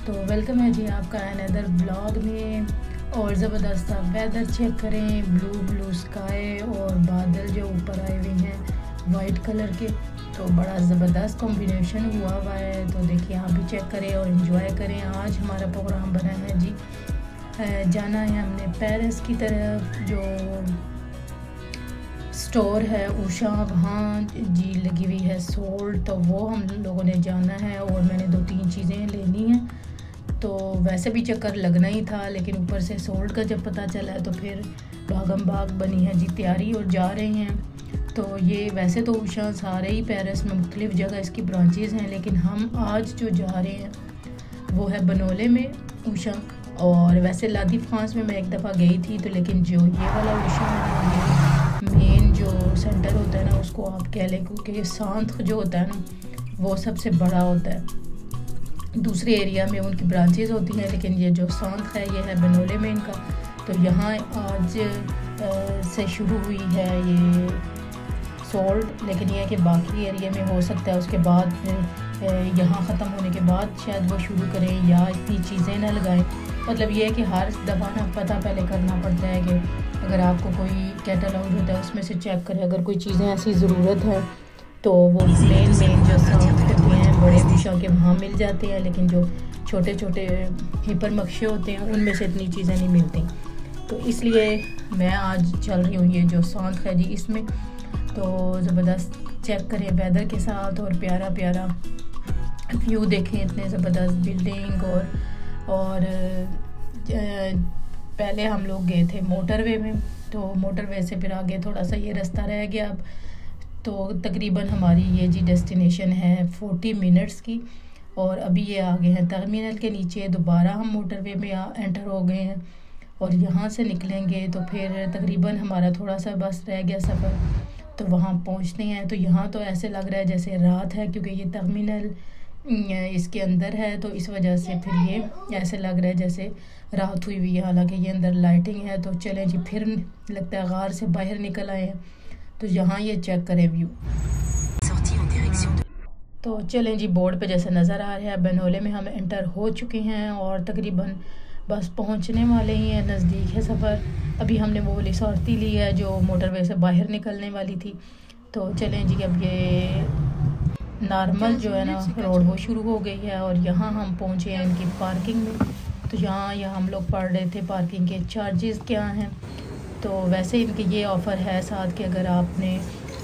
तो वेलकम है जी आपका अनदर ब्लॉग में। और ज़बरदस्त वेदर चेक करें, ब्लू स्काई और बादल जो ऊपर आए हुए हैं वाइट कलर के, तो बड़ा ज़बरदस्त कॉम्बिनेशन हुआ है। तो देखिए आप भी चेक करें और इन्जॉय करें। आज हमारा प्रोग्राम बना है जी, जाना है हमने पेरिस की तरफ। जो स्टोर है उषा, वहाँ जी लगी हुई है सोल्ड, तो वो हम लोगों ने जाना है और मैंने 2-3 चीज़ें लेनी हैं। तो वैसे भी चक्कर लगना ही था, लेकिन ऊपर से सोल्ड का जब पता चला है तो फिर भागम भाग बनी है जी तैयारी और जा रहे हैं। तो ये वैसे तो उषा सारे ही पेरिस में मुख्तलिफ़ जगह इसकी ब्रांचेज़ हैं, लेकिन हम आज जो जा रहे हैं वो है बनोले में उषा। और वैसे लादी फ्रांस में मैं एक दफ़ा गई थी, तो लेकिन जो ये वाला उषा है ये मेन जो सेंटर होता है ना, उसको आप कह लें, क्योंकि सांत जो होता है ना वो सबसे बड़ा होता है। दूसरे एरिया में उनकी ब्रांचेज़ होती हैं, लेकिन ये जो सांत है ये है बनोले में इनका। तो यहाँ आज से शुरू हुई है ये सोल्ड, लेकिन यह है कि बाकी एरिया में हो सकता है उसके बाद यहाँ ख़त्म होने के बाद शायद वो शुरू करें या इतनी चीज़ें ना लगाएं। मतलब ये है कि हर दफ़ा ना पता पहले करना पड़ता है कि अगर आपको कोई कैटलॉग होता है उसमें से चेक करें, अगर कोई चीज़ें ऐसी ज़रूरत है तो वो मेन जो सांत होते हैं बड़े उषा के वहाँ मिल जाते हैं, लेकिन जो छोटे छोटे हिपर नक्शे होते हैं उनमें से इतनी चीज़ें नहीं मिलती। तो इसलिए मैं आज चल रही हूँ ये जो सांत है जी इसमें। तो ज़बरदस्त चेक करें वेदर के साथ, और प्यारा प्यारा व्यू देखें, इतने ज़बरदस्त बिल्डिंग। और पहले हम लोग गए थे मोटरवे में, तो मोटरवे से फिर आगे थोड़ा सा ये रास्ता रह गया अब। तो तकरीबन हमारी ये जी डेस्टिनेशन है 40 मिनट्स की, और अभी ये आ गए हैं टर्मिनल के नीचे। दोबारा हम मोटरवे में एंटर हो गए हैं और यहाँ से निकलेंगे तो फिर तकरीबन हमारा थोड़ा सा बस रह गया सफ़र, तो वहाँ पहुँचते हैं। तो यहाँ तो ऐसे लग रहा है जैसे रात है, क्योंकि ये टर्मिनल इसके अंदर है, तो इस वजह से फिर ये ऐसे लग रहा है जैसे रात हुई हुई है, हालांकि ये अंदर लाइटिंग है। तो चलें जी, फिर लगता है गार से बाहर निकल आए हैं। तो यहाँ ये चेक करें व्यू। तो चलें जी, बोर्ड पे जैसे नज़र आ रहा है बनोले में हम एंटर हो चुके हैं और तकरीबन बस पहुँचने वाले ही हैं, नज़दीक है सफ़र। अभी हमने वो वाली सौरती ली है जो मोटरवे से बाहर निकलने वाली थी। तो चलें जी, अब ये नॉर्मल जो है ना रोड वो शुरू हो गई है और यहाँ हम पहुँचे हैं इनकी पार्किंग में। तो यहाँ हम लोग पढ़ रहे थे पार्किंग के चार्जेस क्या हैं। तो वैसे इनके ये ऑफ़र है साथ कि अगर आपने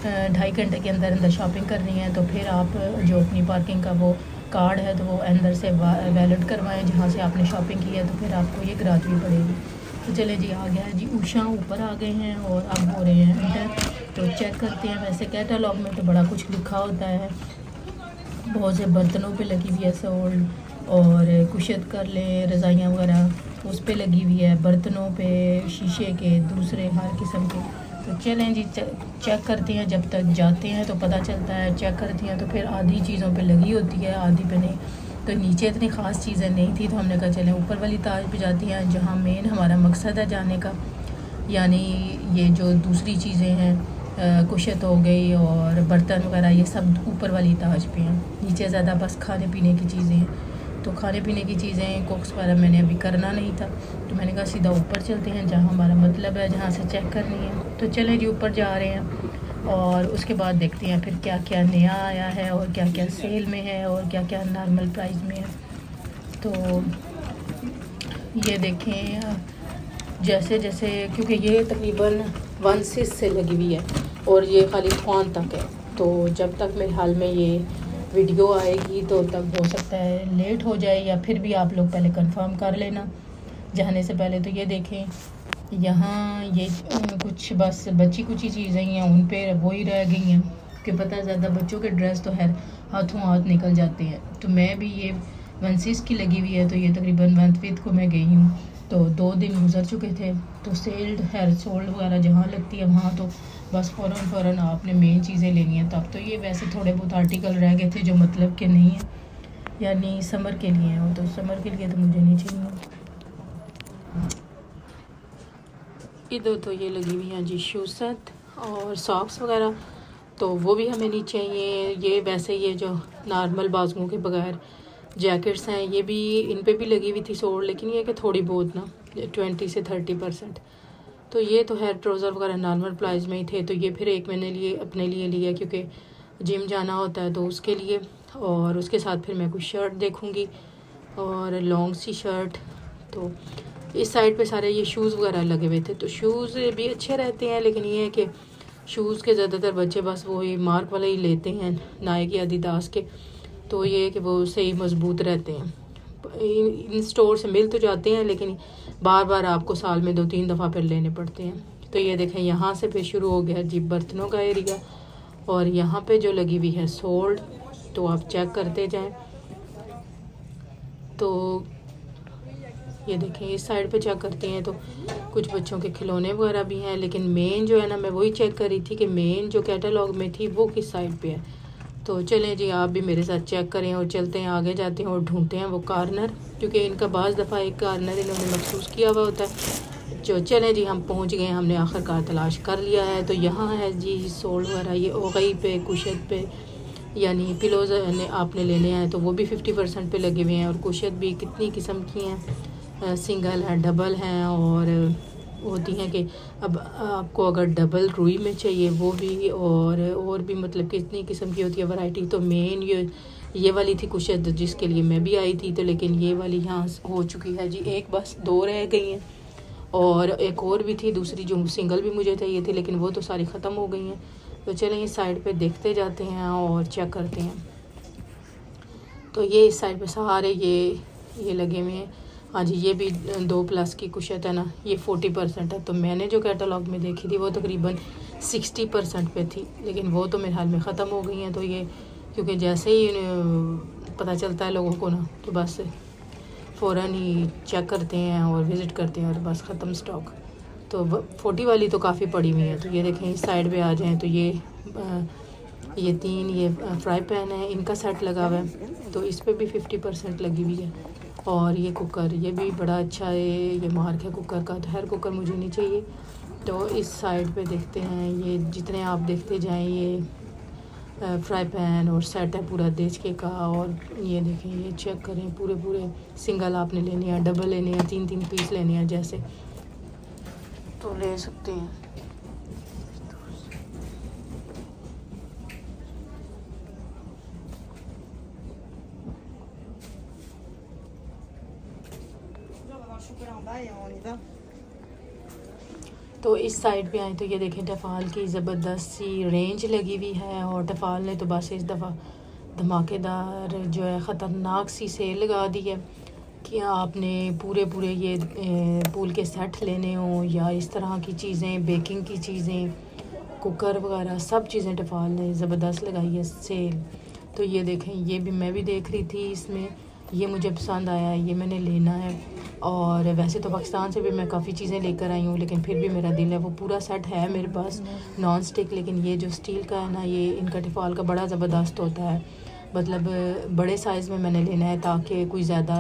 2.5 घंटे के अंदर शॉपिंग करनी है तो फिर आप जो अपनी पार्किंग का वो कार्ड है तो वो अंदर से वैलिड करवाएं जहाँ से आपने शॉपिंग की है, तो फिर आपको ये ग्रांट पड़ेगी। तो चले जी, आ गया है जी उषा, ऊपर आ गए हैं और अब हो रहे हैं अंदर। तो चेक करते हैं। वैसे कैटलॉग में तो बड़ा कुछ लिखा होता है, बहुत से बर्तनों पे लगी हुई है सोल्ड, और कुशत कर लें रज़ाइयाँ वगैरह उस पे लगी हुई है, बर्तनों पे शीशे के दूसरे हर किस्म के। तो चलें जी, चेक करते हैं। जब तक जाते हैं तो पता चलता है, चेक करते हैं तो फिर आधी चीज़ों पे लगी होती है आधी पे नहीं। तो नीचे इतनी ख़ास चीज़ें नहीं थी, तो हमने कहा चलें ऊपर वाली ताज पे जाते हैं जहाँ मेन हमारा मकसद है जाने का, यानी ये जो दूसरी चीज़ें हैं कुशत हो गई और बर्तन वगैरह ये सब ऊपर वाली ताज पे हैं। नीचे ज़्यादा बस खाने पीने की चीज़ें हैं। तो खाने पीने की चीज़ें कुक्स वगैरह मैंने अभी करना नहीं था, तो मैंने कहा सीधा ऊपर चलते हैं जहाँ हमारा मतलब है, जहाँ से चेक करनी है। तो चलें जी, ऊपर जा रहे हैं और उसके बाद देखते हैं फिर क्या क्या नया आया है और क्या क्या सेल में है और क्या क्या नॉर्मल प्राइस में है। तो ये देखें जैसे जैसे, क्योंकि ये तकरीबन 1 से लगी हुई है और ये खाली फ़ोन तक है, तो जब तक मेरे हाल में ये वीडियो आएगी तो तब हो सकता है लेट हो जाए, या फिर भी आप लोग पहले कंफर्म कर लेना जाने से पहले। तो ये देखें यहाँ ये कुछ बस बची कुछ ही चीज़ें हैं, उन पे वही रह गई हैं कि पता ज़्यादा बच्चों के ड्रेस तो है हाथों हाथ निकल जाते हैं। तो मैं भी ये 1 की लगी हुई है, तो ये तकरीबन 1 को मैं गई हूँ, तो 2 दिन गुजर चुके थे। तो सेल्ड है सोल्ड वगैरह जहाँ लगती है वहाँ तो बस फ़ौरन आपने मेन चीज़ें लेनी है। तब तो ये वैसे थोड़े बहुत आर्टिकल रह गए थे जो मतलब के नहीं है, यानी समर के लिए हैं, तो समर के लिए तो मुझे नहीं चाहिए। इधर तो ये लगी हुई हैं जी शूज़त और सॉक्स वगैरह, तो वो भी हमें नहीं चाहिए। ये वैसे ये जो नॉर्मल बाजुओं के बगैर जैकेट्स हैं, ये भी इन पे भी लगी हुई थी सोल, लेकिन ये कि थोड़ी बहुत ना 20 से 30%। तो ये तो है ट्राउज़र वगैरह नॉर्मल प्राइस में ही थे। तो ये फिर एक मैंने लिए अपने लिए लिया क्योंकि जिम जाना होता है तो उसके लिए, और उसके साथ फिर मैं कुछ शर्ट देखूँगी और लॉन्ग सी शर्ट। तो इस साइड पे सारे ये शूज़ वगैरह लगे हुए थे। तो शूज़ भी अच्छे रहते हैं, लेकिन ये है कि शूज़ के ज़्यादातर बच्चे बस वही मार्क वाले ही लेते हैं, नाइकी एडिडास के। तो ये है कि वो सही मज़बूत रहते हैं। इन स्टोर से मिल तो जाते हैं, लेकिन बार बार आपको साल में 2-3 दफ़ा फिर लेने पड़ते हैं। तो ये देखें यहाँ से फिर शुरू हो गया जी बर्तनों का एरिया, और यहाँ पे जो लगी हुई है सोल्ड, तो आप चेक करते जाएं। तो ये देखें इस साइड पे चेक करते हैं तो कुछ बच्चों के खिलौने वगैरह भी हैं, लेकिन मेन जो है ना, मैं वही चेक कर रही थी कि मेन जो कैटलॉग में थी वो किस साइड पे है। तो चलें जी, आप भी मेरे साथ चेक करें और चलते हैं आगे, जाते हैं और ढूंढते हैं वो कॉर्नर, क्योंकि इनका बाज़ दफ़ा एक कॉर्नर इन्होंने महसूस किया हुआ होता है। जो चलें जी, हम पहुंच गए, हमने आखिरकार तलाश कर लिया है। तो यहाँ है जी सोल्ड वगैरह, ये ओगई पे, कुशत पे, यानी पिलोज आपने लेने हैं तो वो भी 50% पे लगे हुए हैं। और कुशत भी कितनी किस्म की हैं, सिंगल हैं, डबल हैं, और होती हैं कि अब आपको अगर डबल रुई में चाहिए वो भी, और भी मतलब कितनी किस्म की होती है वैरायटी। तो मेन ये वाली थी कुशत जिसके लिए मैं भी आई थी। तो लेकिन ये वाली यहाँ हो चुकी है जी, एक बस 2 रह गई हैं, और एक और भी थी दूसरी जो सिंगल भी मुझे चाहिए थी, लेकिन वो तो सारी ख़त्म हो गई हैं। तो चलें इस साइड पे देखते जाते हैं और चेक करते हैं। तो ये इस साइड पे सारे ये लगे हुए हैं। हाँ जी, ये भी 2+ की कुशत है ना, ये 40% है। तो मैंने जो कैटलॉग में देखी थी वो तकरीबन 60% पे थी, लेकिन वो तो मेरे हाल में ख़त्म हो गई हैं। तो ये क्योंकि जैसे ही पता चलता है लोगों को ना, तो बस फ़ौरन ही चेक करते हैं और विज़िट करते हैं और बस ख़त्म स्टॉक। तो 40 वाली तो काफ़ी पड़ी हुई है। तो ये देखें इस साइड पे आ जाएं तो ये 3 ये फ्राई पैन है, इनका सेट लगा हुआ है, तो इस पे भी 50% लगी हुई है। और ये कुकर, ये भी बड़ा अच्छा है, ये मार्क है कुकर का। तो हर कुकर मुझे नहीं चाहिए। तो इस साइड पे देखते हैं, ये जितने आप देखते जाएं, ये फ्राई पैन और सेट है पूरा देचके का। और ये देखें, ये चेक करें, पूरे सिंगल आपने लेने हैं, डबल लेने हैं, 3-3 पीस लेने हैं जैसे, तो ले सकते हैं। तो इस साइड पे आए तो ये देखें टफाल की ज़बरदस्त सी रेंज लगी हुई है, और टफाल ने तो बस इस दफ़ा धमाकेदार जो है ख़तरनाक सी सेल लगा दी है कि आपने पूरे ये पूल के सेट लेने हो या इस तरह की चीज़ें, बेकिंग की चीज़ें, कुकर वगैरह सब चीज़ें टफाल ने ज़बरदस्त लगाई है सेल। तो ये देखें, ये भी मैं भी देख रही थी, इसमें ये मुझे पसंद आया, ये मैंने लेना है। और वैसे तो पाकिस्तान से भी मैं काफ़ी चीज़ें लेकर आई हूँ, लेकिन फिर भी मेरा दिल है, वो पूरा सेट है मेरे पास नॉन स्टिक। लेकिन ये जो स्टील का है ना, ये इनका टफाल का बड़ा ज़बरदस्त होता है, मतलब बड़े साइज़ में मैंने लेना है ताकि कोई ज़्यादा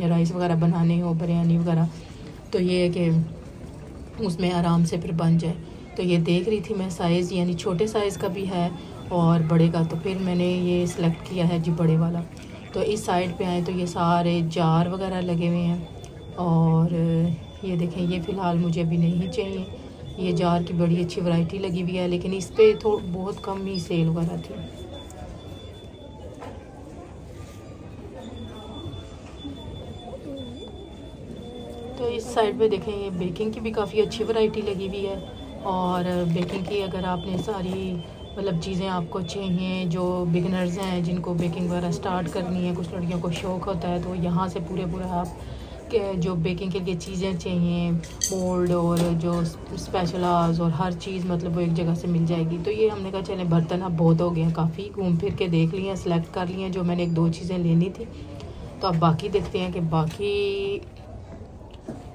राइस वगैरह बनाने हो, बिरयानी वगैरह, तो ये है कि उसमें आराम से फिर बन जाए। तो ये देख रही थी मैं साइज़, यानी छोटे साइज़ का भी है और बड़े का, तो फिर मैंने ये सिलेक्ट किया है जी बड़े वाला। तो इस साइड पे आए तो ये सारे जार वगैरह लगे हुए हैं, और ये देखें, ये फ़िलहाल मुझे अभी नहीं चाहिए। ये जार की बड़ी अच्छी वैरायटी लगी हुई है, लेकिन इस पे तो बहुत कम ही सेल वगैरह थी। तो इस साइड पे देखें, ये बेकिंग की भी काफ़ी अच्छी वैरायटी लगी हुई है। और बेकिंग की अगर आपने सारी मतलब चीज़ें आपको चाहिए, जो बिगनर्स हैं जिनको बेकिंग वगैरह स्टार्ट करनी है, कुछ लड़कियों को शौक़ होता है, तो यहाँ से पूरा आप के जो बेकिंग के लिए चीज़ें चाहिए, मोल्ड और जो स्पैचुलास और हर चीज़, मतलब वो एक जगह से मिल जाएगी। तो ये हमने कहा चलें, बर्तन अब बहुत हो गए हैं, काफ़ी घूम फिर के देख लिए हैं, सेलेक्ट कर लिए हैं जो मैंने 1-2 चीज़ें लेनी थी। तो अब बाकी देखते हैं कि बाकी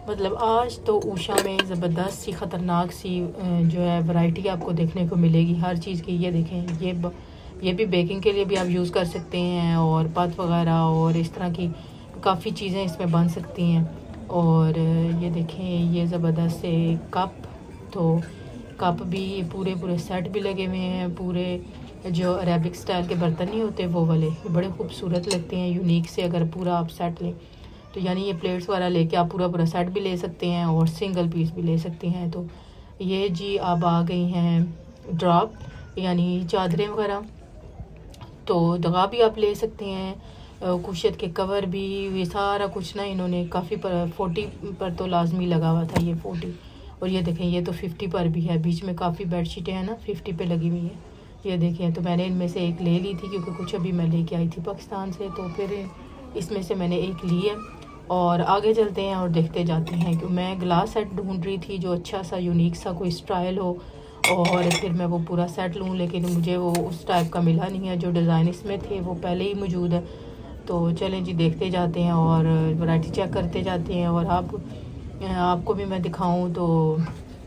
मतलब आज तो उषा में ज़बरदस्त सी ख़तरनाक सी जो है वैरायटी आपको देखने को मिलेगी हर चीज़ की। ये देखें, ये भी बेकिंग के लिए भी आप यूज़ कर सकते हैं, और पत वगैरह और इस तरह की काफ़ी चीज़ें इसमें बन सकती हैं। और ये देखें, ये ज़बरदस्त से कप, तो कप भी पूरे सेट भी लगे हुए हैं, पूरे जो अरेबिक स्टाइल के बर्तन नहीं होते वो वाले, ये बड़े खूबसूरत लगते हैं, यूनिक से। अगर पूरा आप सेट लें तो यानी ये प्लेट्स वगैरह लेके आप पूरा सेट भी ले सकते हैं और सिंगल पीस भी ले सकते हैं। तो ये जी अब आ गई हैं ड्रॉप यानी चादरें वगैरह, तो दगा भी आप ले सकते हैं, कुशत के कवर भी, ये सारा कुछ ना इन्होंने काफ़ी 40 पर तो लाजमी लगा हुआ था, ये 40। और ये देखें ये तो 50 पर भी है, बीच में काफ़ी बेडशीटें हैं ना 50 पे लगी हुई है। ये देखें, तो मैंने इनमें से एक ले ली थी क्योंकि कुछ अभी मैं लेके आई थी पाकिस्तान से, तो फिर इसमें से मैंने एक ली है। और आगे चलते हैं और देखते जाते हैं कि मैं ग्लास सेट ढूंढ रही थी जो अच्छा सा यूनिक सा कोई स्टाइल हो, और फिर मैं वो पूरा सेट लूँ, लेकिन मुझे वो उस टाइप का मिला नहीं है। जो डिज़ाइन इसमें थे वो पहले ही मौजूद है। तो चलें जी देखते जाते हैं और वैरायटी चेक करते जाते हैं, और आपको भी मैं दिखाऊं। तो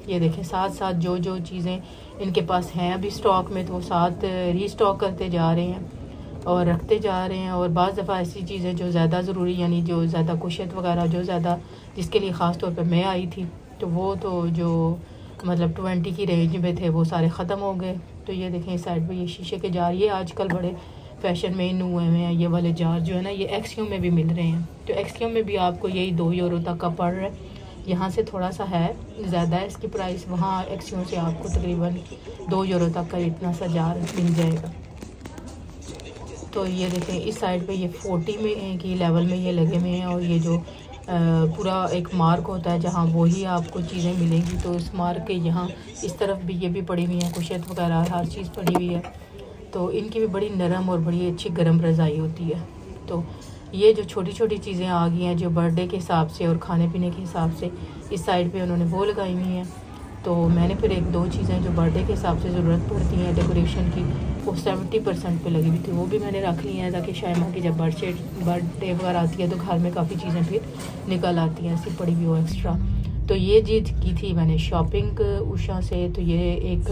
ये देखें साथ साथ जो जो चीज़ें इनके पास हैं अभी स्टॉक में, तो वो साथ रीस्टॉक करते जा रहे हैं और रखते जा रहे हैं। और बाज़ दफ़ा ऐसी चीज़ें जो ज़्यादा ज़रूरी यानी जो ज़्यादा कुशत वगैरह जो ज़्यादा जिसके लिए ख़ास तौर पर मैं आई थी, तो वो तो जो मतलब 20 की रेंज में थे वो सारे ख़त्म हो गए। तो ये देखें इस साइड पे ये शीशे के जार, ये आजकल बड़े फैशन में इन हुए हैं। ये वाले जार जो है ना ये एक्सियो में भी मिल रहे हैं, तो एक्सियो में भी आपको यही 2 यूरो तक का पड़ रहा है। यहाँ से थोड़ा सा है ज़्यादा है इसकी प्राइस, वहाँ एक्सियो से आपको तकरीबन 2 यूरो तक का इतना सा जार मिल जाएगा। तो ये देखें इस साइड पे ये 40 में की लेवल में ये लगे हुए हैं, और ये जो पूरा एक मार्क होता है जहाँ वही आपको चीज़ें मिलेंगी, तो इस मार्क के यहाँ इस तरफ भी ये भी पड़ी हुई हैं, कुशत वगैरह हर चीज़ पड़ी हुई है। तो इनकी भी बड़ी नरम और बड़ी अच्छी गर्म रज़ाई होती है। तो ये जो छोटी छोटी चीज़ें आ गई हैं जो बर्थडे के हिसाब से और खाने पीने के हिसाब से, इस साइड पे उन्होंने वो लगाई हुई हैं। तो मैंने फिर 1-2 चीज़ें जो बर्थडे के हिसाब से ज़रूरत पड़ती हैं डेकोरेशन की, वो 70% पे लगी हुई थी, वो भी मैंने रख ली हैं ताकि शायमा की जब बर्थडे वगैरह आती है तो घर में काफ़ी चीज़ें फिर निकल आती हैं ऐसी पड़ी हुई हो एक्स्ट्रा। तो ये चीज़ की थी मैंने शॉपिंग उषा से। तो ये एक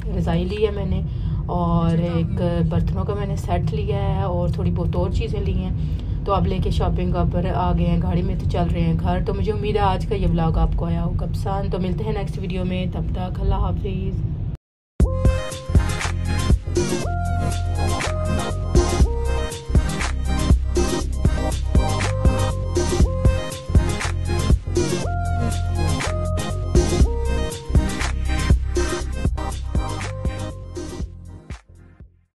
रज़ाई ली है मैंने, और एक बर्तनों का मैंने सेट लिया है, और थोड़ी बहुत और चीज़ें ली हैं। तो अब लेके शॉपिंग पर आ गए हैं, गाड़ी में तो चल रहे हैं घर। तो मुझे उम्मीद है आज का ये व्लॉग आपको आया होगा पसंद। तो मिलते हैं नेक्स्ट वीडियो में, तब तक अल्लाह हाफिज़।